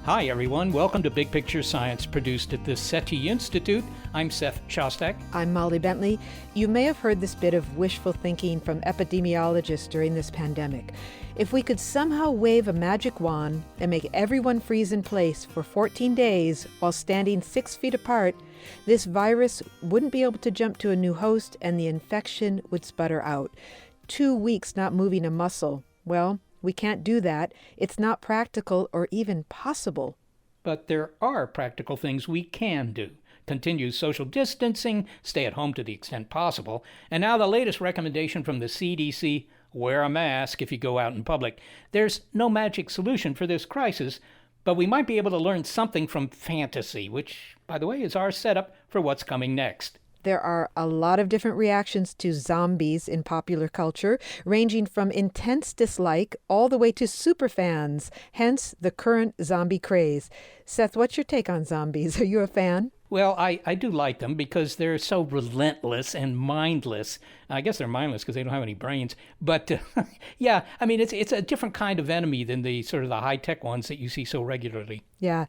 Hi, everyone. Welcome to Big Picture Science, produced at the SETI Institute. I'm Seth Shostak. I'm Molly Bentley. You may have heard this bit of wishful thinking from epidemiologists during this pandemic. If we could somehow wave a magic wand and make everyone freeze in place for 14 days while standing 6 feet apart, this virus wouldn't be able to jump to a new host and the infection would sputter out. 2 weeks not moving a muscle. Well, we can't do that. It's not practical or even possible. But there are practical things we can do. Continue social distancing, stay at home to the extent possible, and now the latest recommendation from the CDC, wear a mask if you go out in public. There's no magic solution for this crisis, but we might be able to learn something from fantasy, which, by the way, is our setup for what's coming next. There are a lot of different reactions to zombies in popular culture, ranging from intense dislike all the way to superfans, hence the current zombie craze. Seth, what's your take on zombies? Are you a fan? Well, I do like them because they're so relentless and mindless. I guess they're mindless because they don't have any brains. But yeah, I mean, it's a different kind of enemy than the sort of the high-tech ones that you see so regularly. Yeah.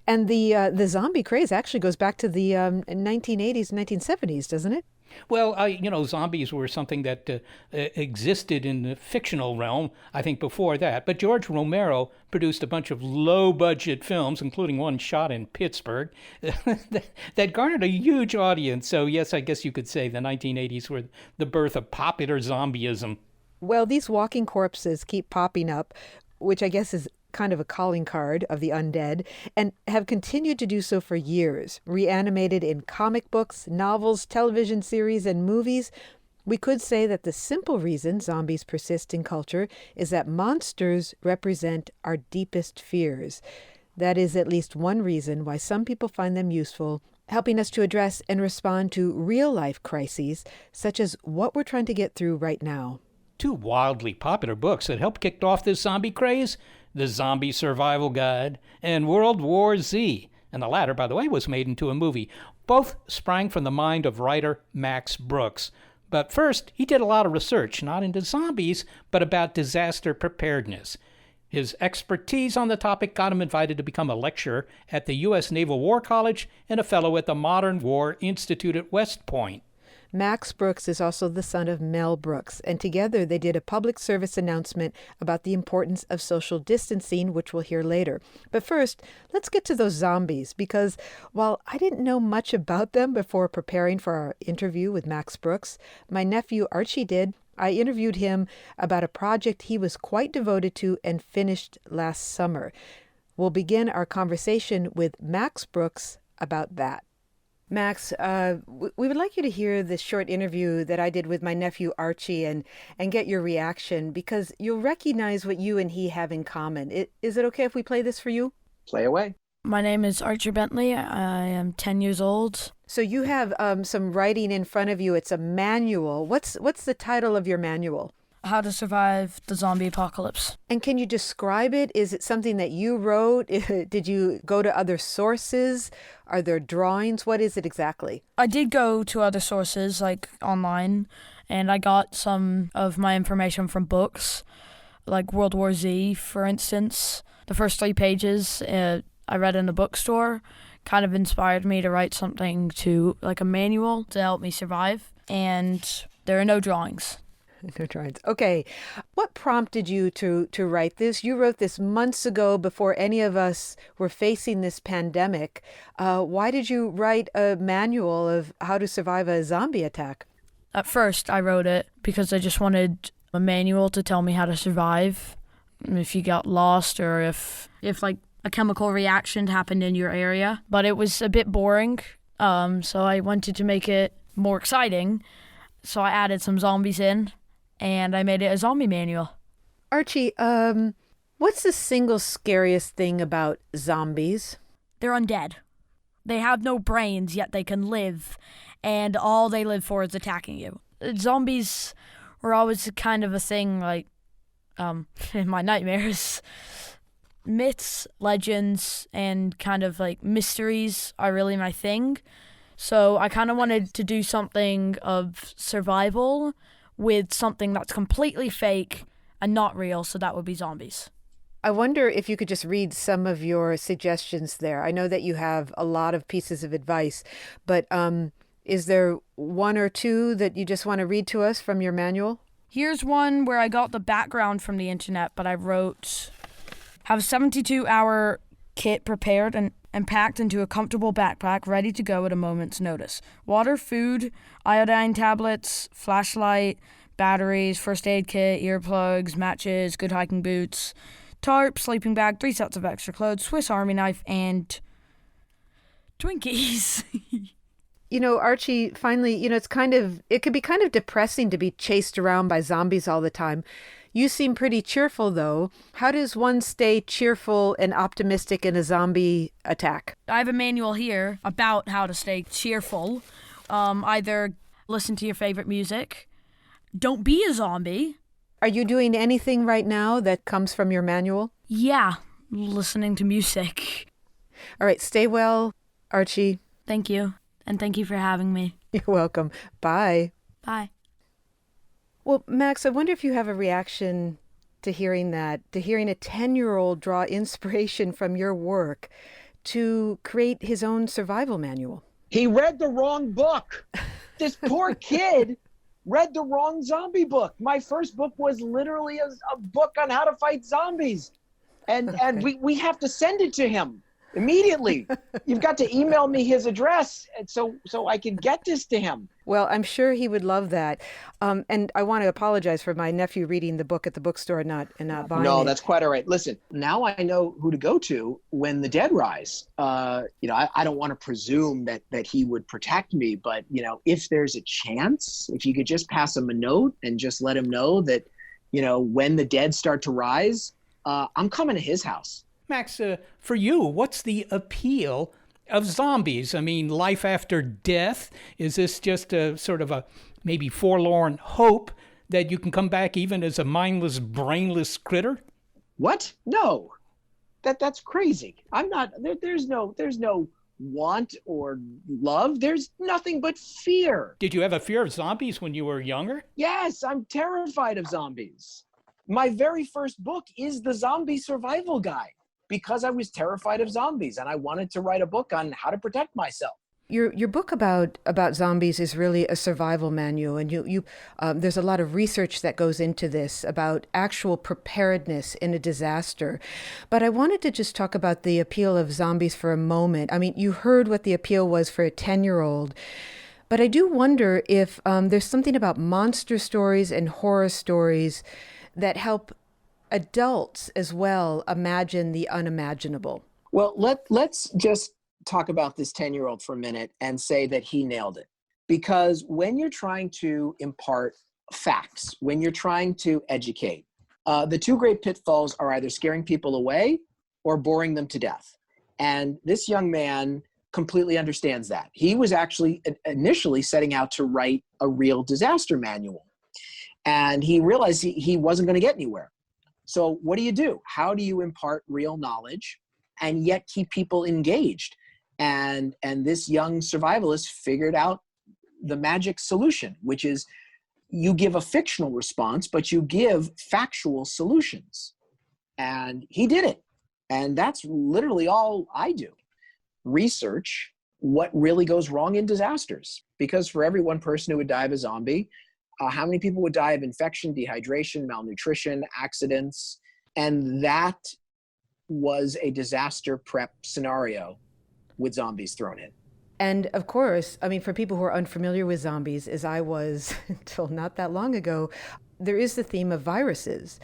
And the zombie craze actually goes back to the 1980s, 1970s, doesn't it? Well, zombies were something that existed in the fictional realm, I think, before that. But George Romero produced a bunch of low-budget films, including one shot in Pittsburgh, that garnered a huge audience. So, yes, I guess you could say the 1980s were the birth of popular zombieism. Well, these walking corpses keep popping up, which I guess is kind of a calling card of the undead, and have continued to do so for years, reanimated in comic books, novels, television series, and movies. We could say that the simple reason zombies persist in culture is that monsters represent our deepest fears. That is at least one reason why some people find them useful, helping us to address and respond to real-life crises, such as what we're trying to get through right now. Two wildly popular books that helped kick off this zombie craze: The Zombie Survival Guide and World War Z. And the latter, by the way, was made into a movie. Both sprang from the mind of writer Max Brooks. But first, he did a lot of research, not into zombies, but about disaster preparedness. His expertise on the topic got him invited to become a lecturer at the U.S. Naval War College and a fellow at the Modern War Institute at West Point. Max Brooks is also the son of Mel Brooks, and together they did a public service announcement about the importance of social distancing, which we'll hear later. But first, let's get to those zombies, because while I didn't know much about them before preparing for our interview with Max Brooks, my nephew Archie did. I interviewed him about a project he was quite devoted to and finished last summer. We'll begin our conversation with Max Brooks about that. Max, we would like you to hear this short interview that I did with my nephew Archie and get your reaction, because you'll recognize what you and he have in common. Is it okay if we play this for you? Play away. My name is Archie Bentley. I am 10 years old. So you have some writing in front of you. It's a manual. What's the title of your manual? How to Survive the Zombie Apocalypse. And can you describe it? Is it something that you wrote? Did you go to other sources? Are there drawings? What is it exactly? I did go to other sources, like online, and I got some of my information from books, like World War Z, for instance. The first 3 pages I read in a bookstore kind of inspired me to write something like a manual to help me survive, and there are no drawings. No drawings. Okay. What prompted you to write this? You wrote this months ago before any of us were facing this pandemic. Why did you write a manual of how to survive a zombie attack? At first, I wrote it because I just wanted a manual to tell me how to survive if you got lost or if like a chemical reaction happened in your area. But it was a bit boring, so I wanted to make it more exciting. So I added some zombies in, and I made it a zombie manual. Archie, what's the single scariest thing about zombies? They're undead. They have no brains, yet they can live, and all they live for is attacking you. Zombies were always kind of a thing, like, in my nightmares. Myths, legends, and kind of like mysteries are really my thing. So I kind of wanted to do something of survival with something that's completely fake and not real, so that would be zombies. I wonder if you could just read some of your suggestions there. I know that you have a lot of pieces of advice, but is there one or two that you just want to read to us from your manual? Here's one where I got the background from the internet, but I wrote, have a 72-hour kit prepared and packed into a comfortable backpack ready to go at a moment's notice. Water, food, iodine tablets, flashlight, batteries, first aid kit, earplugs, matches, good hiking boots, tarp, sleeping bag, 3 sets of extra clothes, Swiss Army knife, and Twinkies. Archie, finally, it could be kind of depressing to be chased around by zombies all the time. You seem pretty cheerful, though. How does one stay cheerful and optimistic in a zombie attack? I have a manual here about how to stay cheerful. Either listen to your favorite music, don't be a zombie. Are you doing anything right now that comes from your manual? Yeah, listening to music. All right, stay well, Archie. Thank you. And thank you for having me. You're welcome. Bye. Bye. Well, Max, I wonder if you have a reaction to hearing that, to hearing a 10-year-old draw inspiration from your work to create his own survival manual. He read the wrong book. This poor kid read the wrong zombie book. My first book was literally a book on how to fight zombies. And we have to send it to him immediately. You've got to email me his address so I can get this to him. Well, I'm sure he would love that. And I want to apologize for my nephew reading the book at the bookstore and not buying it. No, that's quite all right. Listen, now I know who to go to when the dead rise. I don't want to presume that he would protect me, but if there's a chance, if you could just pass him a note and just let him know that, when the dead start to rise, I'm coming to his house. Max, for you, what's the appeal of zombies? I mean, life after death? Is this just a sort of a maybe forlorn hope that you can come back even as a mindless, brainless critter? What? No, that's crazy. I'm not. There's no want or love. There's nothing but fear. Did you have a fear of zombies when you were younger? Yes, I'm terrified of zombies. My very first book is the Zombie Survival Guide, because I was terrified of zombies and I wanted to write a book on how to protect myself. Your book about zombies is really a survival manual, and you there's a lot of research that goes into this about actual preparedness in a disaster. But I wanted to just talk about the appeal of zombies for a moment. I mean, you heard what the appeal was for a 10-year-old, but I do wonder if there's something about monster stories and horror stories that help adults as well imagine the unimaginable. Well, let's just talk about this 10-year-old for a minute and say that he nailed it. Because when you're trying to impart facts, when you're trying to educate, the two great pitfalls are either scaring people away or boring them to death. And this young man completely understands that. He was actually initially setting out to write a real disaster manual. And he realized he wasn't going to get anywhere. So what do? How do you impart real knowledge and yet keep people engaged? And this young survivalist figured out the magic solution, which is you give a fictional response, but you give factual solutions. And he did it. And that's literally all I do. Research what really goes wrong in disasters. Because for every one person who would die of a zombie, how many people would die of infection, dehydration, malnutrition, accidents? And that was a disaster prep scenario with zombies thrown in. And of course, I mean, for people who are unfamiliar with zombies, as I was until not that long ago, there is the theme of viruses.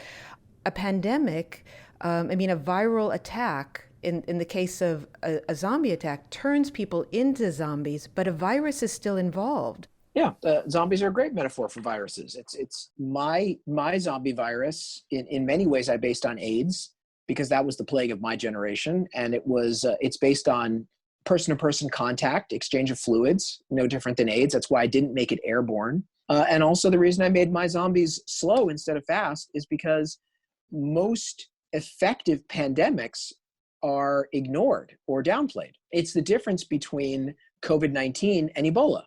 A pandemic, a viral attack, in the case of a zombie attack, turns people into zombies, but a virus is still involved. Yeah, zombies are a great metaphor for viruses. It's my zombie virus. In many ways, I based on AIDS because that was the plague of my generation, and it's based on person-to-person contact, exchange of fluids, no different than AIDS. That's why I didn't make it airborne. And also the reason I made my zombies slow instead of fast is because most effective pandemics are ignored or downplayed. It's the difference between COVID-19 and Ebola.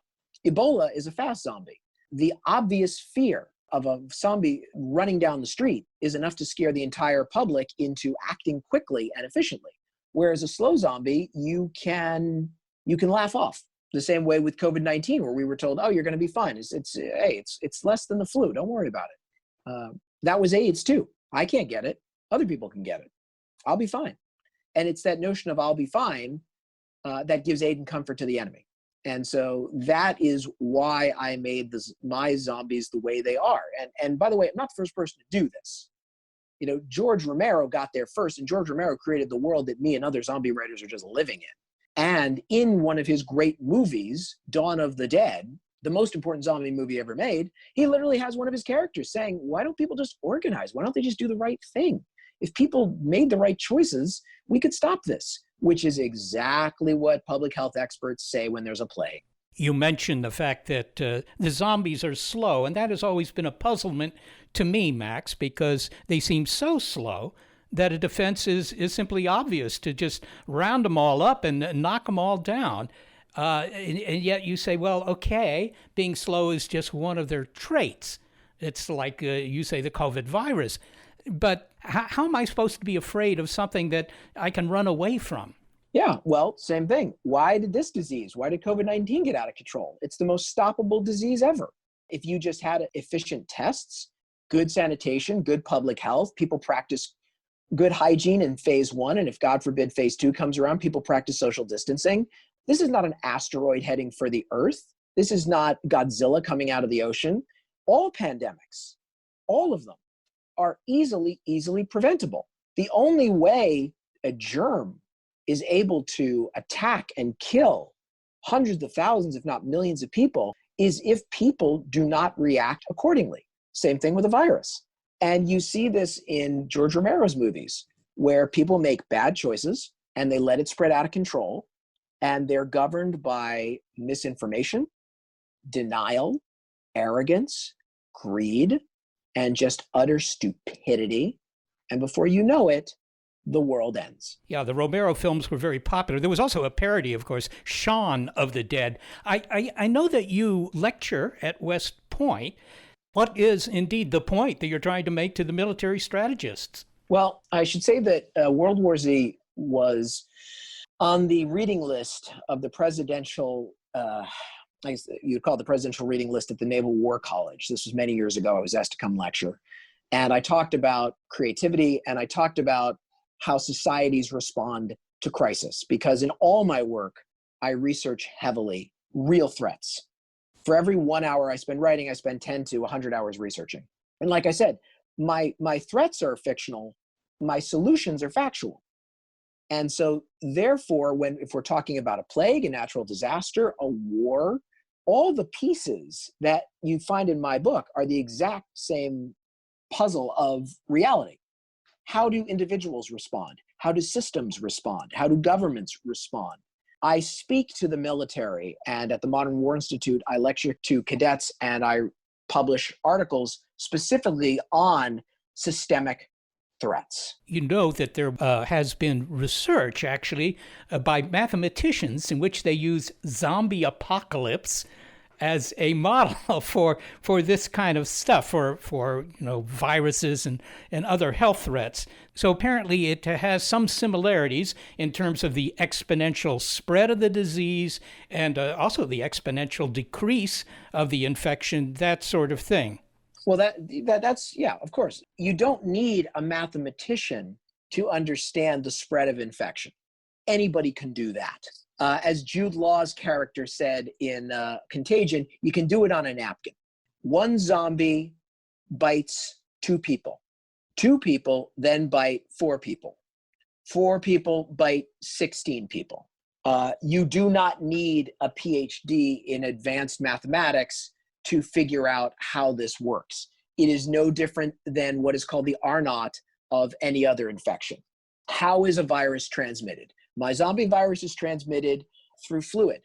Ebola is a fast zombie. The obvious fear of a zombie running down the street is enough to scare the entire public into acting quickly and efficiently. Whereas a slow zombie, you can laugh off. The same way with COVID-19, where we were told, "Oh, you're going to be fine. It's less than the flu. Don't worry about it." That was AIDS too. I can't get it. Other people can get it. I'll be fine. And it's that notion of "I'll be fine" that gives aid and comfort to the enemy. And so that is why I made my zombies the way they are. And by the way, I'm not the first person to do this. You know, George Romero got there first, and George Romero created the world that me and other zombie writers are just living in. And in one of his great movies, Dawn of the Dead, the most important zombie movie ever made, he literally has one of his characters saying, "Why don't people just organize? Why don't they just do the right thing? If people made the right choices, we could stop this," which is exactly what public health experts say when there's a plague. You mentioned the fact that the zombies are slow, and that has always been a puzzlement to me, Max, because they seem so slow that a defense is simply obvious, to just round them all up and knock them all down. And yet you say, well, okay, being slow is just one of their traits. It's like you say the COVID virus. But how am I supposed to be afraid of something that I can run away from? Yeah, well, same thing. Why did COVID-19 get out of control? It's the most stoppable disease ever. If you just had efficient tests, good sanitation, good public health, people practice good hygiene in phase 1, and if God forbid phase 2 comes around, people practice social distancing. This is not an asteroid heading for the Earth. This is not Godzilla coming out of the ocean. All pandemics, all of them, are easily preventable. The only way a germ is able to attack and kill hundreds of thousands, if not millions of people, is if people do not react accordingly. Same thing with a virus. And you see this in George Romero's movies, where people make bad choices and they let it spread out of control, and they're governed by misinformation, denial, arrogance, greed, and just utter stupidity. And before you know it, the world ends. Yeah, the Romero films were very popular. There was also a parody, of course, Shaun of the Dead. I know that you lecture at West Point. What is indeed the point that you're trying to make to the military strategists? Well, I should say that World War Z was on the reading list of the presidential, you'd call it the presidential reading list at the Naval War College. This was many years ago. I was asked to come lecture. And I talked about creativity, and I talked about how societies respond to crisis. Because in all my work, I research heavily real threats. For every 1 hour I spend writing, I spend 10 to 100 hours researching. And like I said, my threats are fictional, my solutions are factual. And so therefore, if we're talking about a plague, a natural disaster, a war, all the pieces that you find in my book are the exact same puzzle of reality. How do individuals respond? How do systems respond? How do governments respond? I speak to the military, and at the Modern War Institute, I lecture to cadets, and I publish articles specifically on systemic threats. You know that there has been research, actually, by mathematicians in which they use zombie apocalypse as a model for this kind of stuff, for viruses and other health threats. So apparently it has some similarities in terms of the exponential spread of the disease and also the exponential decrease of the infection, that sort of thing. Well, that's yeah, of course. You don't need a mathematician to understand the spread of infection. Anybody can do that. As Jude Law's character said in Contagion, you can do it on a napkin. One zombie bites 2 people. 2 people then bite 4 people. 4 people bite 16 people. You do not need a PhD in advanced mathematics to figure out how this works. It is no different than what is called the R naught of any other infection. How is a virus transmitted? My zombie virus is transmitted through fluid.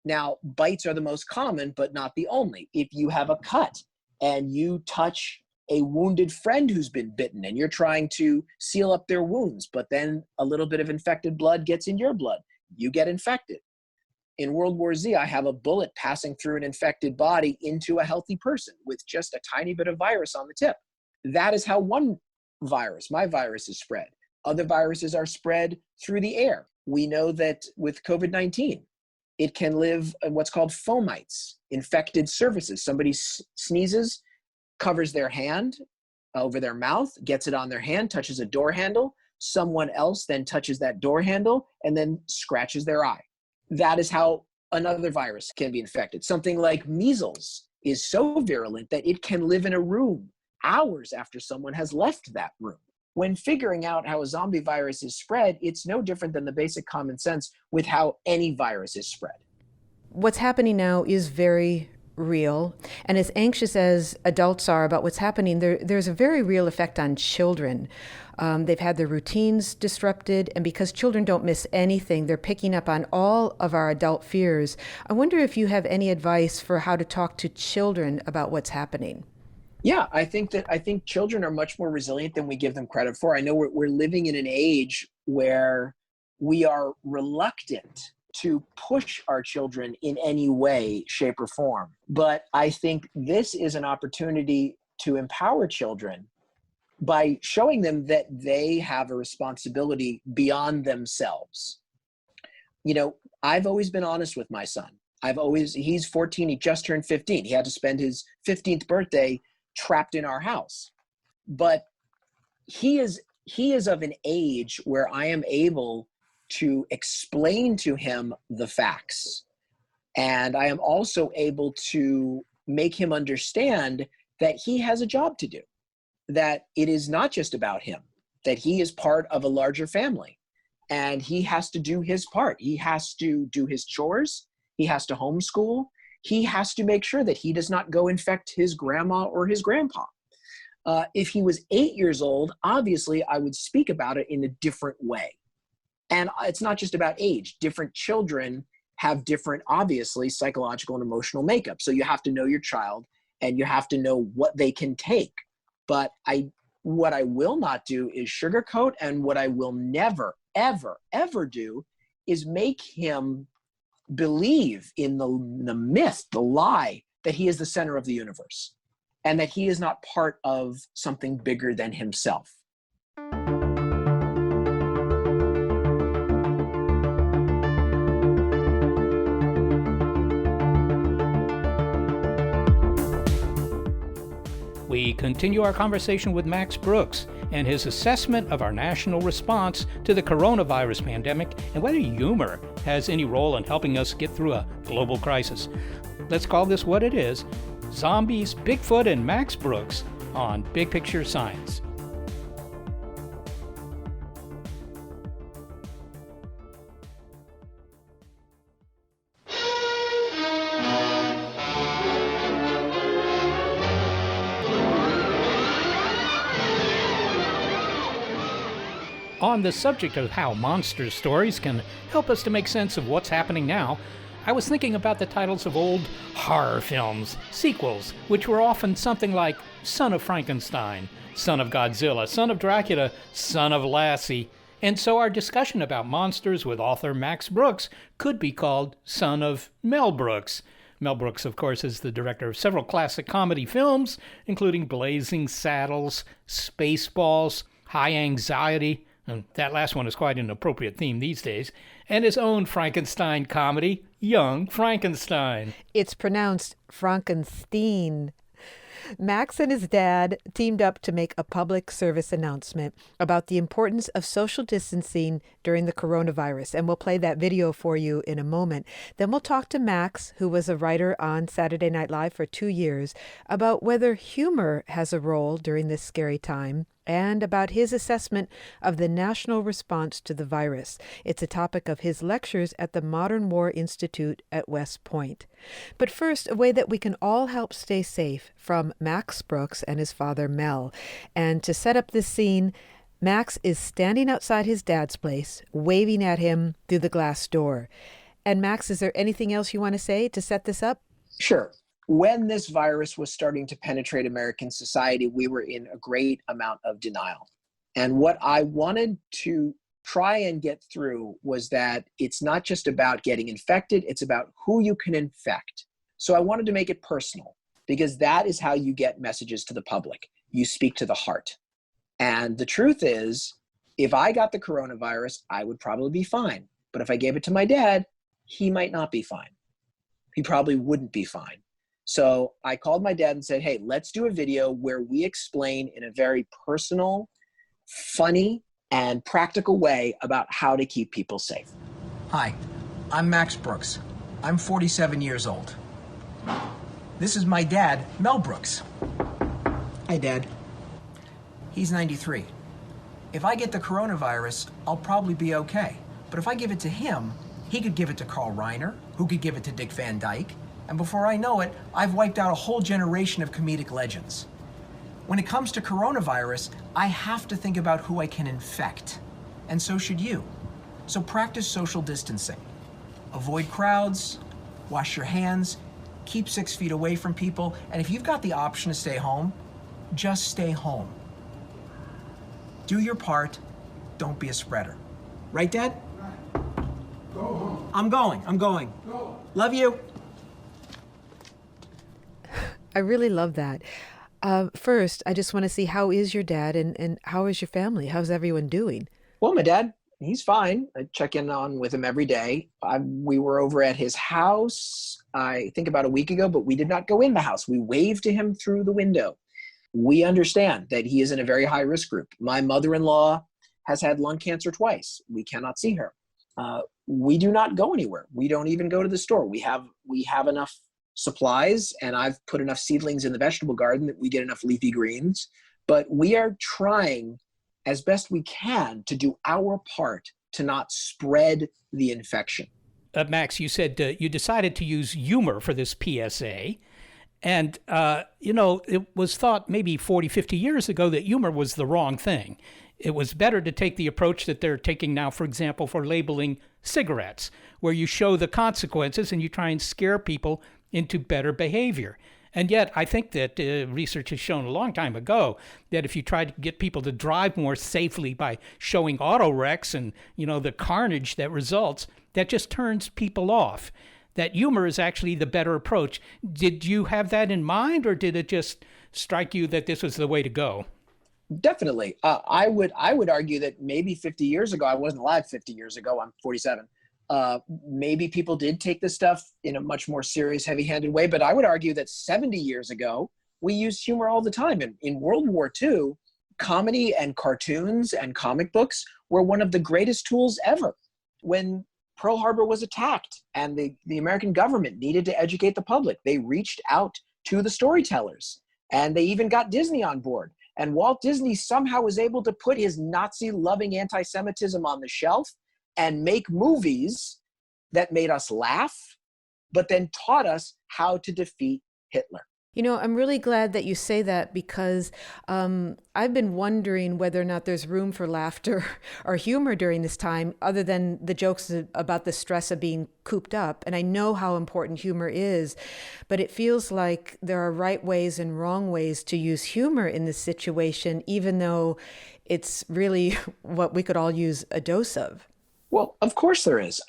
Now, bites are the most common, but not the only. If you have a cut and you touch a wounded friend who's been bitten and you're trying to seal up their wounds, but then a little bit of infected blood gets in your blood, you get infected. In World War Z, I have a bullet passing through an infected body into a healthy person with just a tiny bit of virus on the tip. That is how one virus, my virus, is spread. Other viruses are spread through the air. We know that with COVID-19, it can live in what's called fomites, infected surfaces. Somebody sneezes, covers their hand over their mouth, gets it on their hand, touches a door handle. Someone else then touches that door handle and then scratches their eye. That is how another virus can be infected. Something like measles is so virulent that it can live in a room hours after someone has left that room. When figuring out how a zombie virus is spread, it's no different than the basic common sense with how any virus is spread. What's happening now is very real. And as anxious as adults are about what's happening, there's a very real effect on children. They've had their routines disrupted, and because children don't miss anything, they're picking up on all of our adult fears. I wonder if you have any advice for how to talk to children about what's happening. Yeah, I think children are much more resilient than we give them credit for. I know we're living in an age where we are reluctant to push our children in any way, shape, or form. But I think this is an opportunity to empower children by showing them that they have a responsibility beyond themselves. You know, I've always been honest with my son. He's 14, he just turned 15. He had to spend his 15th birthday trapped in our house. But he is of an age where I am able to explain to him the facts. And I am also able to make him understand that he has a job to do, that it is not just about him, that he is part of a larger family and he has to do his part. He has to do his chores. He has to homeschool. He has to make sure that he does not go infect his grandma or his grandpa. If he was 8 years old, obviously I would speak about it in a different way. And it's not just about age. Different children have different, obviously, psychological and emotional makeup. So you have to know your child and you have to know what they can take. But what I will not do is sugarcoat, and what I will never, ever, ever do is make him believe in the myth, the lie, that he is the center of the universe and that he is not part of something bigger than himself. We continue our conversation with Max Brooks and his assessment of our national response to the coronavirus pandemic and whether humor has any role in helping us get through a global crisis. Let's call this what it is: Zombies, Bigfoot, and Max Brooks on Big Picture Science. On the subject of how monster stories can help us to make sense of what's happening now, I was thinking about the titles of old horror films, sequels, which were often something like Son of Frankenstein, Son of Godzilla, Son of Dracula, Son of Lassie. And so our discussion about monsters with author Max Brooks could be called Son of Mel Brooks. Mel Brooks, of course, is the director of several classic comedy films, including Blazing Saddles, Spaceballs, High Anxiety, and that last one is quite an appropriate theme these days, and his own Frankenstein comedy, Young Frankenstein. It's pronounced Frankenstein. Max and his dad teamed up to make a public service announcement about the importance of social distancing during the coronavirus, and we'll play that video for you in a moment. Then we'll talk to Max, who was a writer on Saturday Night Live for 2 years, about whether humor has a role during this scary time, and about his assessment of the national response to the virus. It's a topic of his lectures at the Modern War Institute at West Point. But first, a way that we can all help stay safe from Max Brooks and his father, Mel. And to set up this scene, Max is standing outside his dad's place, waving at him through the glass door. And Max, is there anything else you want to say to set this up? Sure. When this virus was starting to penetrate American society, we were in a great amount of denial. And what I wanted to try and get through was that it's not just about getting infected, it's about who you can infect. So I wanted to make it personal because that is how you get messages to the public. You speak to the heart. And the truth is, if I got the coronavirus, I would probably be fine. But if I gave it to my dad, he might not be fine. He probably wouldn't be fine. So I called my dad and said, hey, let's do a video where we explain in a very personal, funny, and practical way about how to keep people safe. Hi, I'm Max Brooks. I'm 47 years old. This is my dad, Mel Brooks. Hi, Dad. He's 93. If I get the coronavirus, I'll probably be okay. But if I give it to him, he could give it to Carl Reiner, who could give it to Dick Van Dyke, and before I know it, I've wiped out a whole generation of comedic legends. When it comes to coronavirus, I have to think about who I can infect, and so should you. So practice social distancing. Avoid crowds, wash your hands, keep 6 feet away from people, and if you've got the option to stay home, just stay home. Do your part, don't be a spreader. Right, Dad? Go home. I'm going. Go. Love you. I really love that. First, I just want to see, how is your dad and how is your family? How's everyone doing? Well, my dad, he's fine. I check in on with him every day. We were over at his house, I think about a week ago, but we did not go in the house. We waved to him through the window. We understand that he is in a very high risk group. My mother-in-law has had lung cancer twice. We cannot see her. We do not go anywhere. We don't even go to the store. We have enough supplies, and I've put enough seedlings in the vegetable garden that we get enough leafy greens. But we are trying as best we can to do our part to not spread the infection. Max, you said you decided to use humor for this PSA. And, it was thought maybe 40, 50 years ago that humor was the wrong thing. It was better to take the approach that they're taking now, for example, for labeling cigarettes, where you show the consequences and you try and scare people into better behavior. And yet, I think that research has shown a long time ago that if you try to get people to drive more safely by showing auto wrecks and, the carnage that results, that just turns people off. That humor is actually the better approach. Did you have that in mind, or did it just strike you that this was the way to go? Definitely. I would argue that maybe 50 years ago, I wasn't alive 50 years ago, I'm 47. Maybe people did take this stuff in a much more serious, heavy-handed way, but I would argue that 70 years ago, we used humor all the time. In World War II, comedy and cartoons and comic books were one of the greatest tools ever. When Pearl Harbor was attacked and the American government needed to educate the public, they reached out to the storytellers, and they even got Disney on board. And Walt Disney somehow was able to put his Nazi-loving anti-Semitism on the shelf and make movies that made us laugh, but then taught us how to defeat Hitler. I'm really glad that you say that, because I've been wondering whether or not there's room for laughter or humor during this time, other than the jokes about the stress of being cooped up. And I know how important humor is, but it feels like there are right ways and wrong ways to use humor in this situation, even though it's really what we could all use a dose of. Well, of course there is.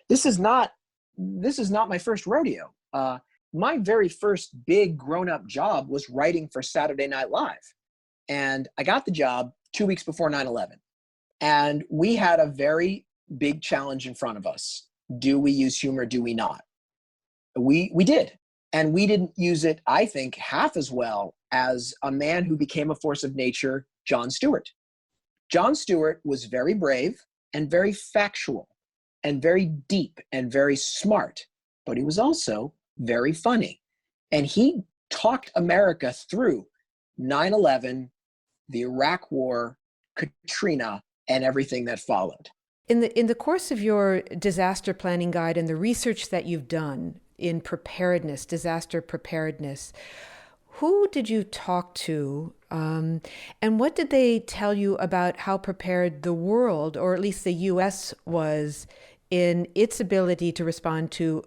This is not my first rodeo. My very first big grown-up job was writing for Saturday Night Live. And I got the job 2 weeks before 9/11. And we had a very big challenge in front of us. Do we use humor? Do we not? We did. And we didn't use it, I think, half as well as a man who became a force of nature, Jon Stewart. Jon Stewart was very brave and very factual and very deep and very smart, but he was also very funny. And he talked America through 9/11, the Iraq War, Katrina, and everything that followed. In the course of your disaster planning guide and the research that you've done in preparedness, disaster preparedness, who did you talk to, and what did they tell you about how prepared the world, or at least the U.S., was in its ability to respond to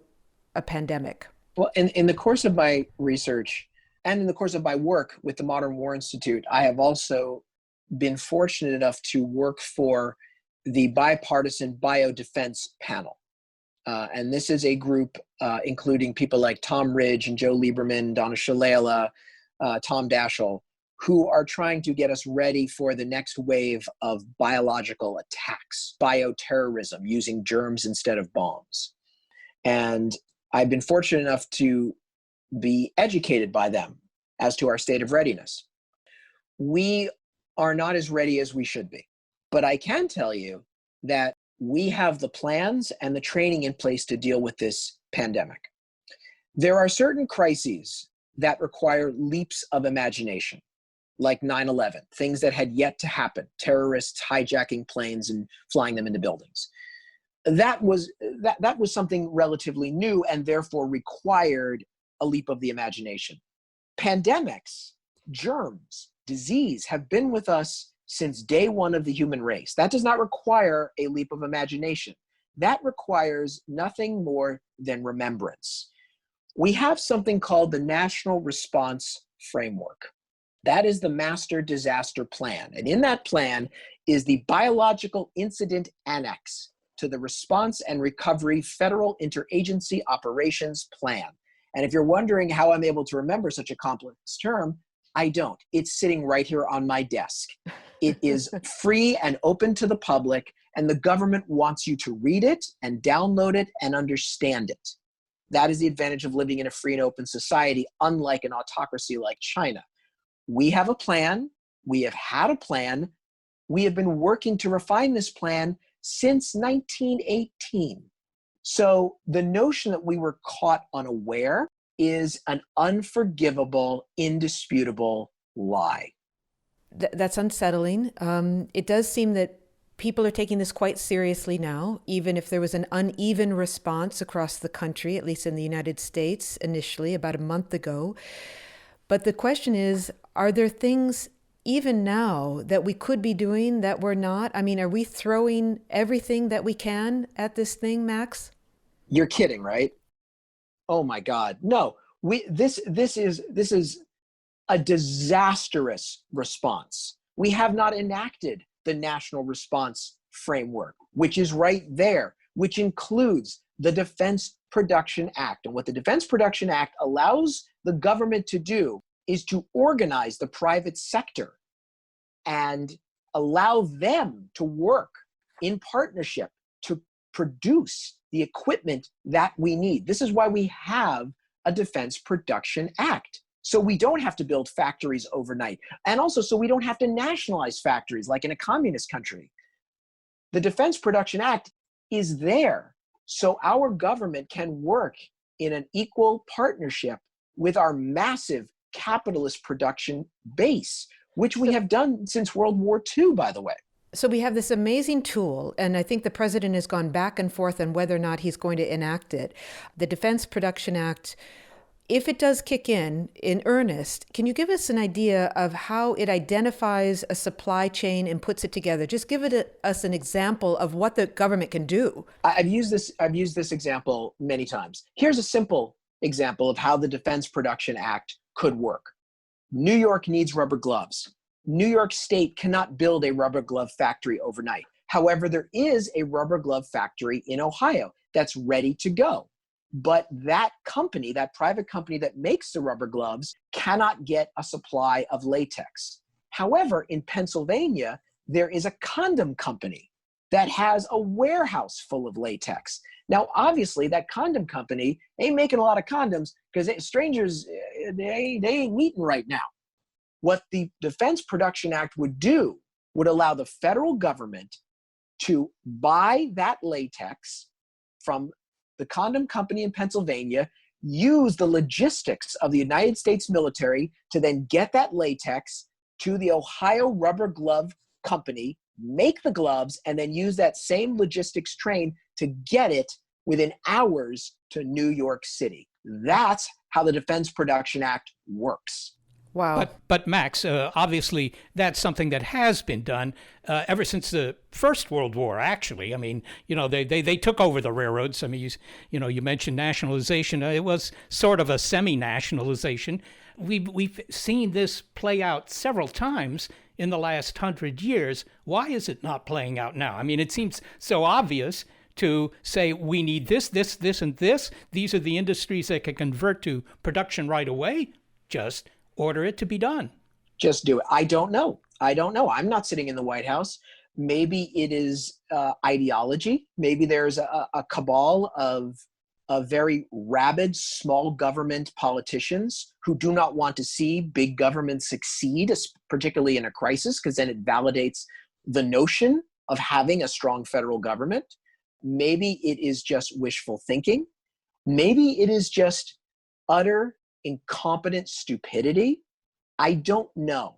a pandemic? Well, in the course of my research and in the course of my work with the Modern War Institute, I have also been fortunate enough to work for the Bipartisan Biodefense Panel. And this is a group including people like Tom Ridge and Joe Lieberman, Donna Shalala, Tom Daschle, who are trying to get us ready for the next wave of biological attacks, bioterrorism, using germs instead of bombs. And I've been fortunate enough to be educated by them as to our state of readiness. We are not as ready as we should be. But I can tell you that we have the plans and the training in place to deal with this pandemic. There are certain crises that require leaps of imagination, like 9/11, things that had yet to happen, terrorists hijacking planes and flying them into buildings. That was something relatively new and therefore required a leap of the imagination. Pandemics, germs, disease have been with us since day one of the human race. That does not require a leap of imagination. That requires nothing more than remembrance. We have something called the National Response Framework. That is the master disaster plan. And in that plan is the Biological Incident Annex to the Response and Recovery Federal Interagency Operations Plan. And if you're wondering how I'm able to remember such a complex term, I don't. It's sitting right here on my desk. It is free and open to the public, and the government wants you to read it and download it and understand it. That is the advantage of living in a free and open society, unlike an autocracy like China. We have a plan. We have had a plan. We have been working to refine this plan since 1918. So the notion that we were caught unaware is an unforgivable, indisputable lie. That's unsettling. It does seem that people are taking this quite seriously now, even if there was an uneven response across the country, at least in the United States initially, about a month ago. But the question is, are there things even now that we could be doing that we're not? I mean, are we throwing everything that we can at this thing, Max? You're kidding, right? Oh my God. No, this is a disastrous response. We have not enacted the National Response Framework, which is right there, which includes the Defense Production Act. And what the Defense Production Act allows the government to do is to organize the private sector and allow them to work in partnership to produce the equipment that we need. This is why we have a Defense Production Act. So we don't have to build factories overnight. And also so we don't have to nationalize factories like in a communist country. The Defense Production Act is there so our government can work in an equal partnership with our massive capitalist production base, which we have done since World War II, by the way. So we have this amazing tool, and I think the president has gone back and forth on whether or not he's going to enact it. The Defense Production Act, if it does kick in earnest, can you give us an idea of how it identifies a supply chain and puts it together? Just give us an example of what the government can do. I've used this example many times. Here's a simple example of how the Defense Production Act could work. New York needs rubber gloves. New York State cannot build a rubber glove factory overnight. However, there is a rubber glove factory in Ohio that's ready to go. But that company, that private company that makes the rubber gloves, cannot get a supply of latex. However, in Pennsylvania, there is a condom company that has a warehouse full of latex. Now, obviously, that condom company ain't making a lot of condoms because strangers, they ain't meeting right now. What the Defense Production Act would do would allow the federal government to buy that latex from the condom company in Pennsylvania, use the logistics of the United States military to then get that latex to the Ohio Rubber Glove Company, make the gloves, and then use that same logistics train to get it within hours to New York City. That's how the Defense Production Act works. Wow. But Max, obviously that's something that has been done ever since the First World War, actually. I mean, they took over the railroads. I mean, you mentioned nationalization. It was sort of a semi-nationalization. We've seen this play out several times in the last 100 years. Why is it not playing out now? I mean, it seems so obvious to say we need this, this, this, and this. These are the industries that can convert to production right away. Just order it to be done. Just do it. I don't know. I'm not sitting in the White House. Maybe it is ideology. Maybe there's a cabal of very rabid small government politicians who do not want to see big government succeed, particularly in a crisis, because then it validates the notion of having a strong federal government. Maybe it is just wishful thinking. Maybe it is just utter incompetent stupidity. I don't know.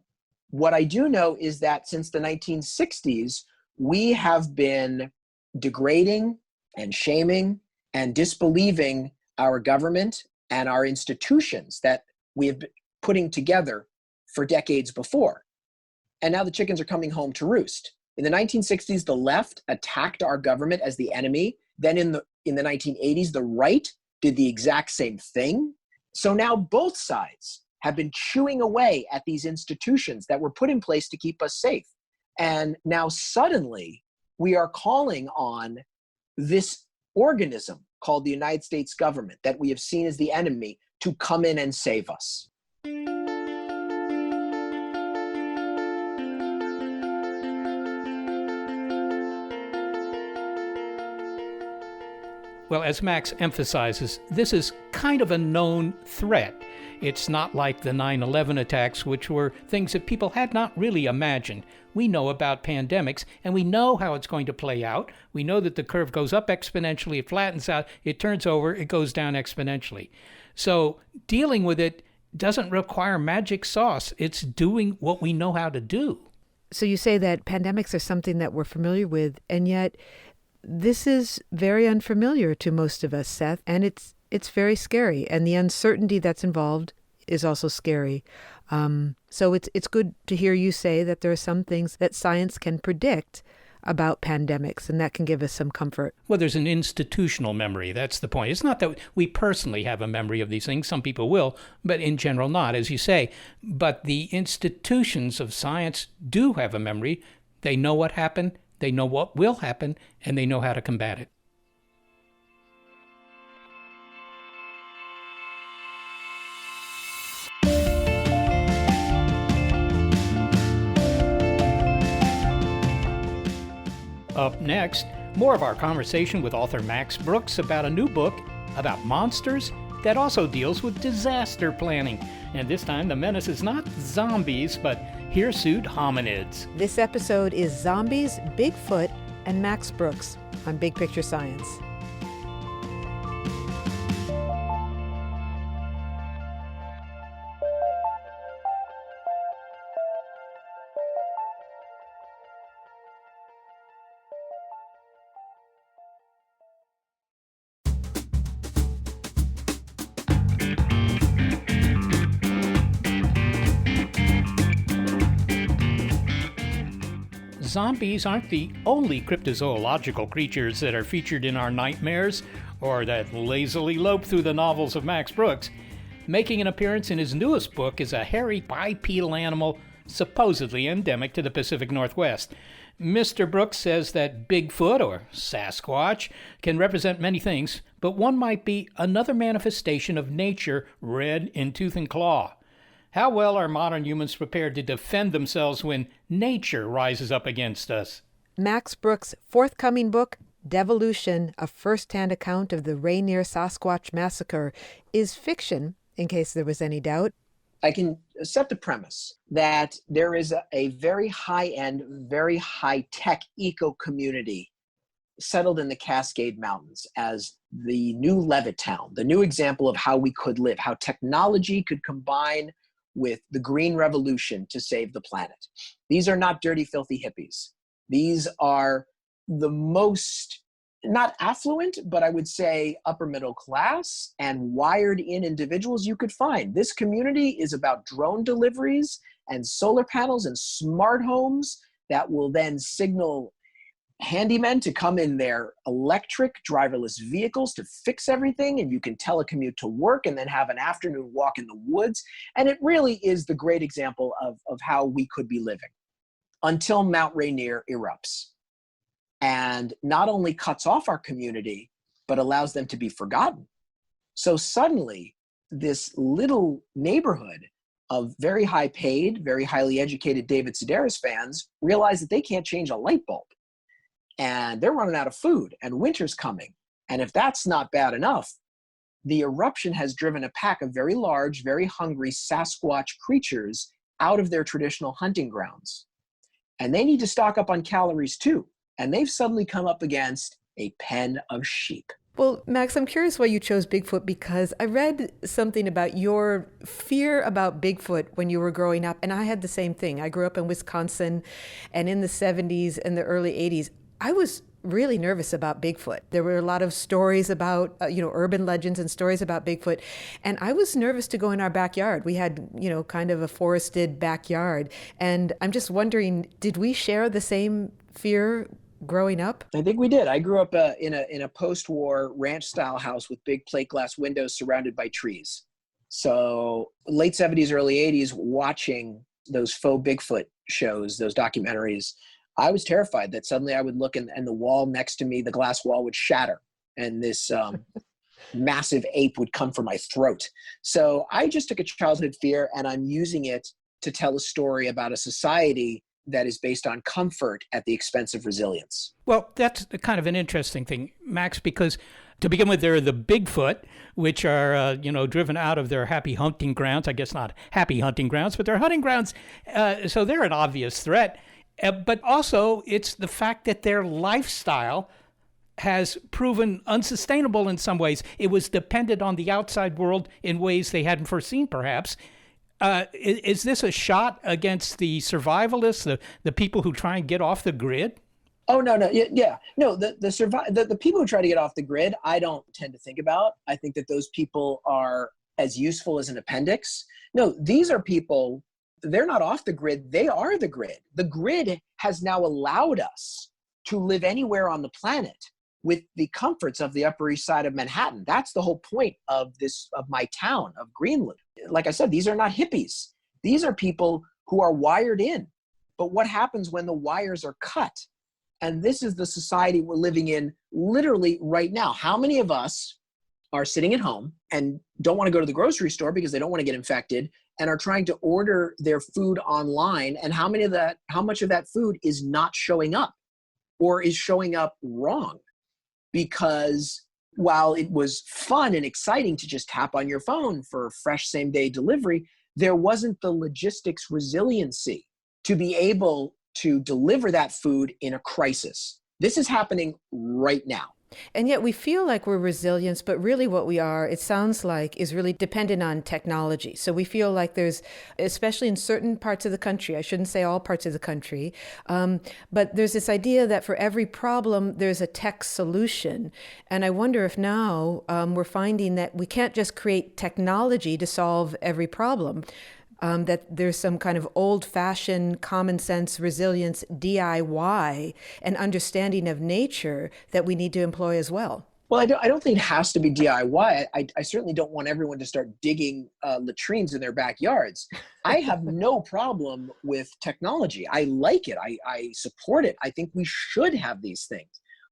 What I do know is that since the 1960s, we have been degrading and shaming and disbelieving our government and our institutions that we have been putting together for decades before. And now the chickens are coming home to roost. In the 1960s, the left attacked our government as the enemy. Then in the 1980s, the right did the exact same thing. So now both sides have been chewing away at these institutions that were put in place to keep us safe. And now suddenly we are calling on this organism called the United States government that we have seen as the enemy to come in and save us. Well, as Max emphasizes, this is kind of a known threat. It's not like the 9/11 attacks, which were things that people had not really imagined. We know about pandemics, and we know how it's going to play out. We know that the curve goes up exponentially, it flattens out, it turns over, it goes down exponentially. So dealing with it doesn't require magic sauce. It's doing what we know how to do. So you say that pandemics are something that we're familiar with, and yet this is very unfamiliar to most of us, Seth, and it's very scary, and the uncertainty that's involved is also scary. So it's good to hear you say that there are some things that science can predict about pandemics, and that can give us some comfort. Well, there's an institutional memory. That's the point. It's not that we personally have a memory of these things. Some people will, but in general not, as you say. But the institutions of science do have a memory. They know what happened. They know what will happen, and they know how to combat it. Up next, more of our conversation with author Max Brooks about a new book about monsters that also deals with disaster planning. And this time the menace is not zombies, but hirsute hominids. This episode is Zombies, Bigfoot, and Max Brooks on Big Picture Science. Zombies aren't the only cryptozoological creatures that are featured in our nightmares or that lazily lope through the novels of Max Brooks. Making an appearance in his newest book is a hairy bipedal animal supposedly endemic to the Pacific Northwest. Mr. Brooks says that Bigfoot, or Sasquatch, can represent many things, but one might be another manifestation of nature red in tooth and claw. How well are modern humans prepared to defend themselves when nature rises up against us? Max Brooks' forthcoming book, Devolution, a first-hand account of the Rainier Sasquatch Massacre, is fiction, in case there was any doubt. I can set the premise that there is a very high-end, very high-tech eco-community settled in the Cascade Mountains as the new Levittown, the new example of how we could live, how technology could combine with the Green Revolution to save the planet. These are not dirty, filthy hippies. These are the most, not affluent, but I would say upper middle class and wired in individuals you could find. This community is about drone deliveries and solar panels and smart homes that will then signal handymen to come in their electric driverless vehicles to fix everything, and you can telecommute to work and then have an afternoon walk in the woods. And it really is the great example of how we could be living. until Mount Rainier erupts and not only cuts off our community, but allows them to be forgotten. So suddenly, this little neighborhood of very high paid, very highly educated David Sedaris fans realize that they can't change a light bulb. And they're running out of food, and winter's coming. And if that's not bad enough, the eruption has driven a pack of very large, very hungry Sasquatch creatures out of their traditional hunting grounds. And they need to stock up on calories too. And they've suddenly come up against a pen of sheep. Well, Max, I'm curious why you chose Bigfoot, because I read something about your fear about Bigfoot when you were growing up, and I had the same thing. I grew up in Wisconsin, and in the 70s and the early 80s, I was really nervous about Bigfoot. There were a lot of stories about, urban legends and stories about Bigfoot, and I was nervous to go in our backyard. We had, kind of a forested backyard, and I'm just wondering, did we share the same fear growing up? I think we did. I grew up in a post-war ranch-style house with big plate glass windows surrounded by trees. So late 70s, early 80s, watching those faux Bigfoot shows, those documentaries, I was terrified that suddenly I would look and the wall next to me, the glass wall, would shatter and this massive ape would come for my throat. So I just took a childhood fear and I'm using it to tell a story about a society that is based on comfort at the expense of resilience. Well, that's kind of an interesting thing, Max, because to begin with, there are the Bigfoot, which are, driven out of their happy hunting grounds. I guess not happy hunting grounds, but they're hunting grounds. So they're an obvious threat. But also, it's the fact that their lifestyle has proven unsustainable in some ways. It was dependent on the outside world in ways they hadn't foreseen, perhaps. Is this a shot against the survivalists, the people who try and get off the grid? Oh, no. Yeah. No, the people who try to get off the grid, I don't tend to think about. I think that those people are as useful as an appendix. No, these are people, they're not off the grid. They are the grid. The grid has now allowed us to live anywhere on the planet with the comforts of the Upper East Side of Manhattan. That's the whole point of my town of Greenwood. Like I said, these are not hippies. These are people who are wired in. But what happens when the wires are cut? And this is the society we're living in literally right now. How many of us are sitting at home and don't want to go to the grocery store because they don't want to get infected and are trying to order their food online? And how much of that food is not showing up or is showing up wrong? Because while it was fun and exciting to just tap on your phone for fresh same-day delivery, there wasn't the logistics resiliency to be able to deliver that food in a crisis. This is happening right now. And yet we feel like we're resilient, but really what we are, it sounds like, is really dependent on technology. So we feel like there's, especially in certain parts of the country, I shouldn't say all parts of the country, but there's this idea that for every problem, there's a tech solution. And I wonder if now we're finding that we can't just create technology to solve every problem. That there's some kind of old-fashioned common sense resilience, DIY, and understanding of nature that we need to employ as well. Well, I don't think it has to be DIY. I certainly don't want everyone to start digging latrines in their backyards. I have no problem with technology. I like it. I support it. I think we should have these things.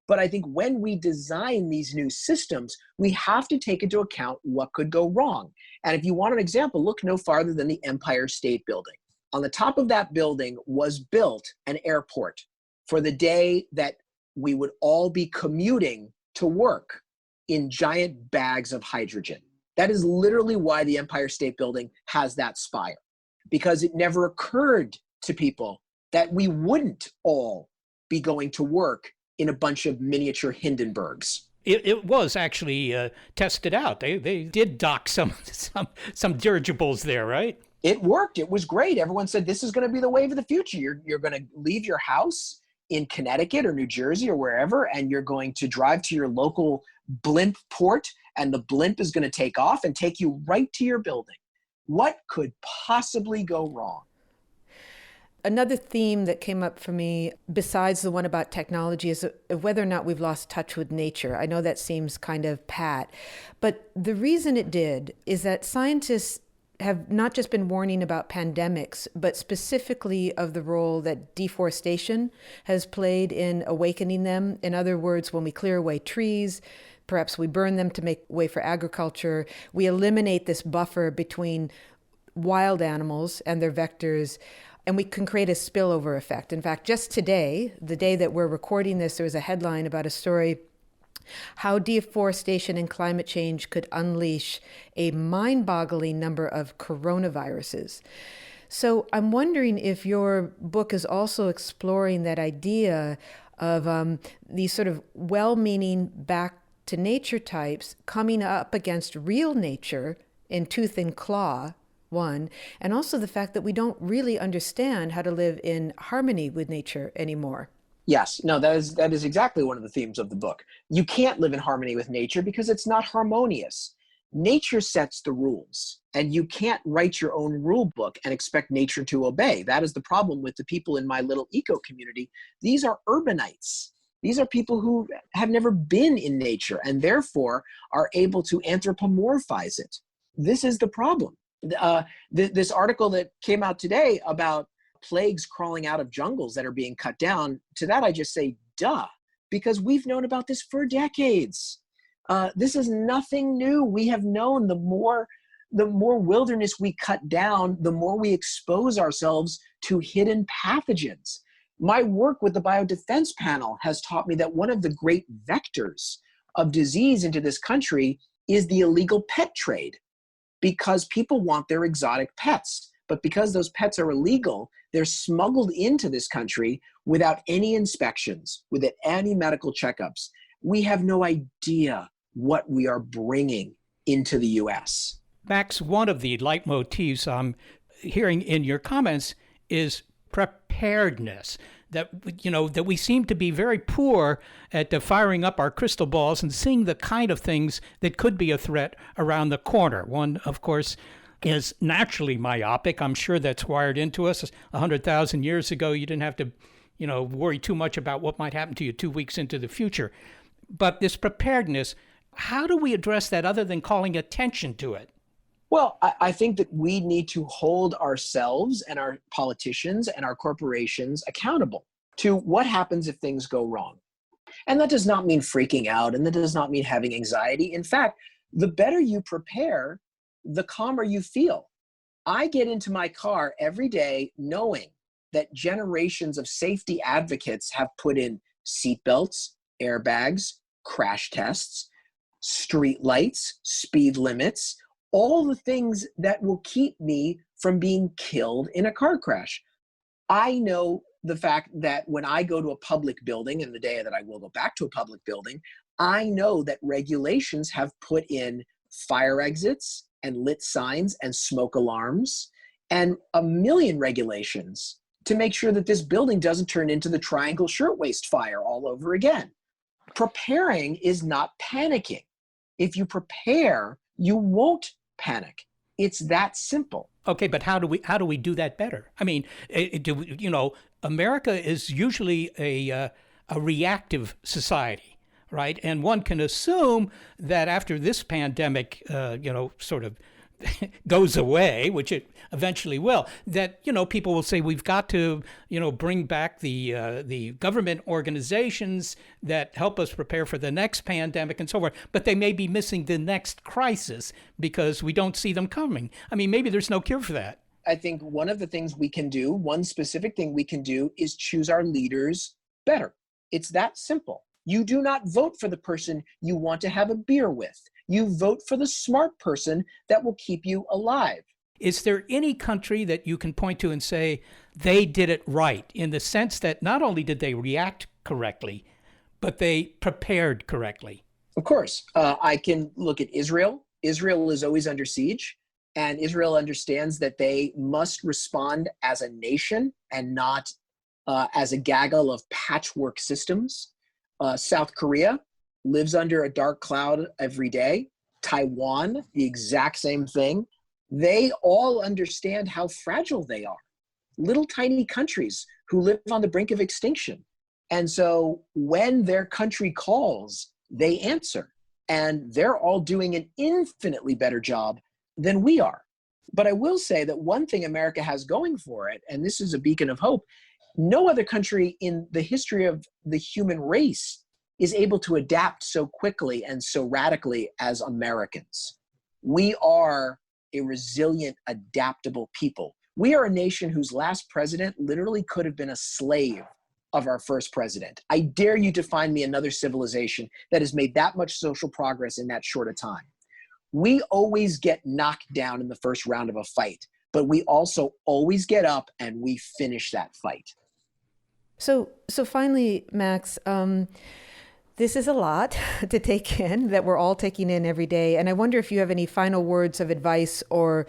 But I think when we design these new systems, we have to take into account what could go wrong. And if you want an example, look no farther than the Empire State Building. On the top of that building was built an airport for the day that we would all be commuting to work in giant bags of hydrogen. That is literally why the Empire State Building has that spire, because it never occurred to people that we wouldn't all be going to work in a bunch of miniature Hindenburgs. It was actually tested out. They did dock some dirigibles there, right? It worked. It was great. Everyone said this is going to be the wave of the future. You're going to leave your house in Connecticut or New Jersey or wherever, and you're going to drive to your local blimp port, and the blimp is going to take off and take you right to your building. What could possibly go wrong? Another theme that came up for me, besides the one about technology, is whether or not we've lost touch with nature. I know that seems kind of pat, but the reason it did is that scientists have not just been warning about pandemics, but specifically of the role that deforestation has played in awakening them. In other words, when we clear away trees, perhaps we burn them to make way for agriculture, we eliminate this buffer between wild animals and their vectors, and we can create a spillover effect. In fact, just today, the day that we're recording this, there was a headline about a story how deforestation and climate change could unleash a mind-boggling number of coronaviruses. So I'm wondering if your book is also exploring that idea of these sort of well-meaning back to nature types coming up against real nature in tooth and claw, one, and also the fact that we don't really understand how to live in harmony with nature anymore. Yes, no, that is exactly one of the themes of the book. You can't live in harmony with nature because it's not harmonious. Nature sets the rules, and you can't write your own rule book and expect nature to obey. That is the problem with the people in my little eco community. These are urbanites. These are people who have never been in nature and therefore are able to anthropomorphize it. This is the problem. This article that came out today about plagues crawling out of jungles that are being cut down, to that I just say, duh, because we've known about this for decades. This is nothing new. We have known the more wilderness we cut down, the more we expose ourselves to hidden pathogens. My work with the Biodefense Panel has taught me that one of the great vectors of disease into this country is the illegal pet trade, because people want their exotic pets. But because those pets are illegal, they're smuggled into this country without any inspections, without any medical checkups. We have no idea what we are bringing into the U.S. Max, one of the leitmotifs I'm hearing in your comments is preparedness. That we seem to be very poor at firing up our crystal balls and seeing the kind of things that could be a threat around the corner. One, of course, is naturally myopic. I'm sure that's wired into us. 100,000 years ago, you didn't have to, worry too much about what might happen to you 2 weeks into the future. But this preparedness, how do we address that other than calling attention to it? Well, I think that we need to hold ourselves and our politicians and our corporations accountable to what happens if things go wrong. And that does not mean freaking out, and that does not mean having anxiety. In fact, the better you prepare, the calmer you feel. I get into my car every day knowing that generations of safety advocates have put in seatbelts, airbags, crash tests, street lights, speed limits, all the things that will keep me from being killed in a car crash. I know the fact that when I go to a public building, and the day that I will go back to a public building, I know that regulations have put in fire exits and lit signs and smoke alarms and a million regulations to make sure that this building doesn't turn into the Triangle Shirtwaist Fire all over again. Preparing is not panicking. If you prepare, you won't panic. It's that simple. Okay, but how do we do that better? I mean, America is usually a reactive society, right? And one can assume that after this pandemic, sort of goes away, which it eventually will, that, people will say we've got to, bring back the government organizations that help us prepare for the next pandemic and so forth. But they may be missing the next crisis because we don't see them coming. I mean, maybe there's no cure for that. I think one of the things we can do, one specific thing we can do, is choose our leaders better. It's that simple. You do not vote for the person you want to have a beer with. You vote for the smart person that will keep you alive. Is there any country that you can point to and say they did it right, in the sense that not only did they react correctly, but they prepared correctly? Of course. I can look at Israel. Israel is always under siege, and Israel understands that they must respond as a nation and not as a gaggle of patchwork systems. South Korea lives under a dark cloud every day. Taiwan, the exact same thing. They all understand how fragile they are. Little tiny countries who live on the brink of extinction. And so when their country calls, they answer. And they're all doing an infinitely better job than we are. But I will say that one thing America has going for it, and this is a beacon of hope, no other country in the history of the human race is able to adapt so quickly and so radically as Americans. We are a resilient, adaptable people. We are a nation whose last president literally could have been a slave of our first president. I dare you to find me another civilization that has made that much social progress in that short a time. We always get knocked down in the first round of a fight, but we also always get up and we finish that fight. So finally, Max, this is a lot to take in that we're all taking in every day. And I wonder if you have any final words of advice or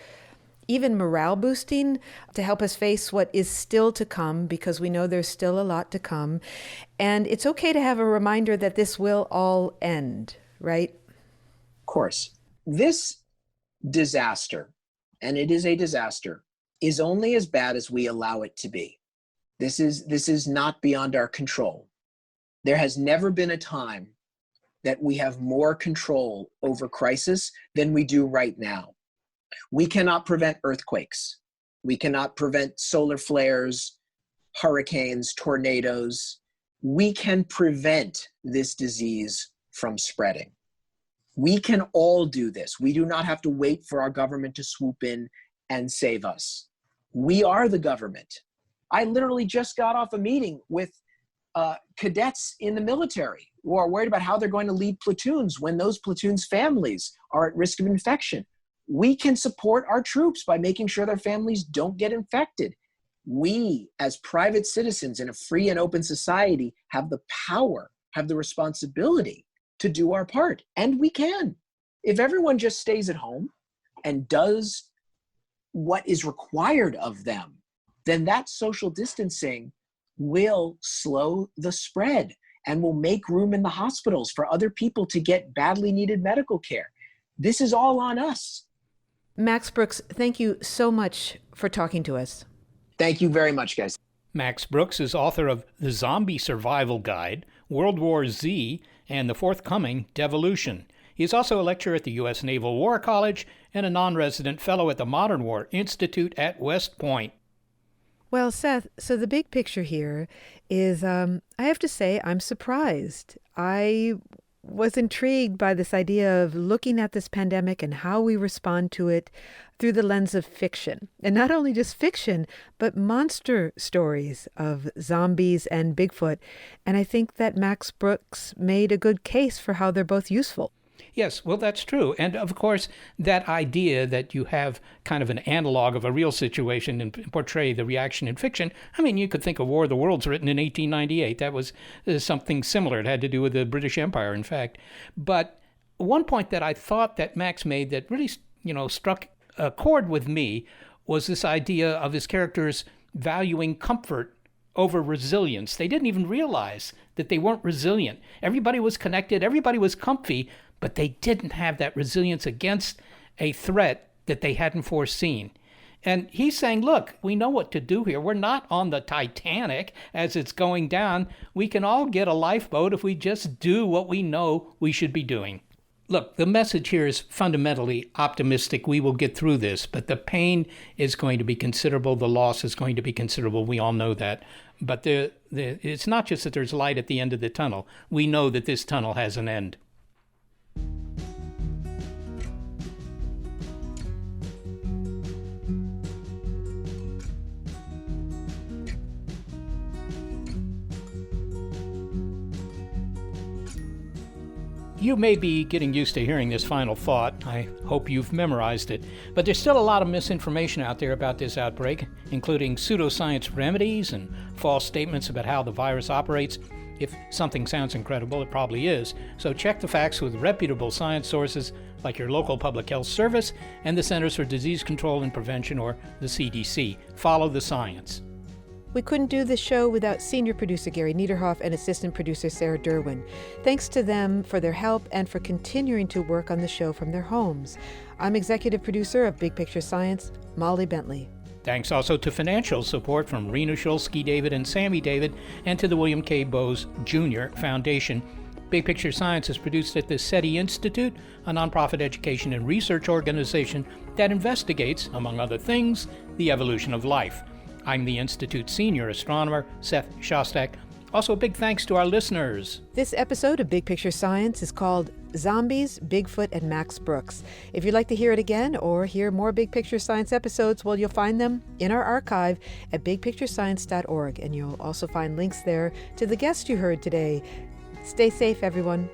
even morale boosting to help us face what is still to come, because we know there's still a lot to come. And it's okay to have a reminder that this will all end, right? Of course. This disaster, and it is a disaster, is only as bad as we allow it to be. This is not beyond our control. There has never been a time that we have more control over crisis than we do right now. We cannot prevent earthquakes. We cannot prevent solar flares, hurricanes, tornadoes. We can prevent this disease from spreading. We can all do this. We do not have to wait for our government to swoop in and save us. We are the government. I literally just got off a meeting with cadets in the military who are worried about how they're going to lead platoons when those platoons' families are at risk of infection. We can support our troops by making sure their families don't get infected. We, as private citizens in a free and open society, have the power, have the responsibility to do our part. And we can. If everyone just stays at home and does what is required of them, then that social distancing will slow the spread and will make room in the hospitals for other people to get badly needed medical care. This is all on us. Max Brooks, thank you so much for talking to us. Thank you very much, guys. Max Brooks is author of The Zombie Survival Guide, World War Z, and the forthcoming Devolution. He is also a lecturer at the U.S. Naval War College and a non-resident fellow at the Modern War Institute at West Point. Well, Seth, so the big picture here is, I have to say, I'm surprised. I was intrigued by this idea of looking at this pandemic and how we respond to it through the lens of fiction. And not only just fiction, but monster stories of zombies and Bigfoot. And I think that Max Brooks made a good case for how they're both useful. Yes, well, that's true. And of course, that idea that you have kind of an analog of a real situation and portray the reaction in fiction, I mean, you could think of War of the Worlds written in 1898. That was something similar. It had to do with the British Empire, in fact. But one point that I thought that Max made that really, struck a chord with me was this idea of his characters valuing comfort over resilience. They didn't even realize that they weren't resilient. Everybody was connected, everybody was comfy, but they didn't have that resilience against a threat that they hadn't foreseen. And he's saying, look, we know what to do here. We're not on the Titanic as it's going down. We can all get a lifeboat if we just do what we know we should be doing. Look, the message here is fundamentally optimistic. We will get through this, but the pain is going to be considerable. The loss is going to be considerable. We all know that. But it's not just that there's light at the end of the tunnel. We know that this tunnel has an end. You may be getting used to hearing this final thought. I hope you've memorized it. But there's still a lot of misinformation out there about this outbreak, including pseudoscience remedies and false statements about how the virus operates. If something sounds incredible, it probably is. So check the facts with reputable science sources like your local public health service and the Centers for Disease Control and Prevention, or the CDC. Follow the science. We couldn't do this show without senior producer Gary Niederhoff and assistant producer Sarah Derwin. Thanks to them for their help and for continuing to work on the show from their homes. I'm executive producer of Big Picture Science, Molly Bentley. Thanks also to financial support from Rena Shulsky David and Sammy David, and to the William K. Bowes Jr. Foundation. Big Picture Science is produced at the SETI Institute, a nonprofit education and research organization that investigates, among other things, the evolution of life. I'm the Institute's senior astronomer, Seth Shostak. Also, a big thanks to our listeners. This episode of Big Picture Science is called Zombies, Bigfoot, and Max Brooks. If you'd like to hear it again or hear more Big Picture Science episodes, well, you'll find them in our archive at bigpicturescience.org, and you'll also find links there to the guests you heard today. Stay safe, everyone.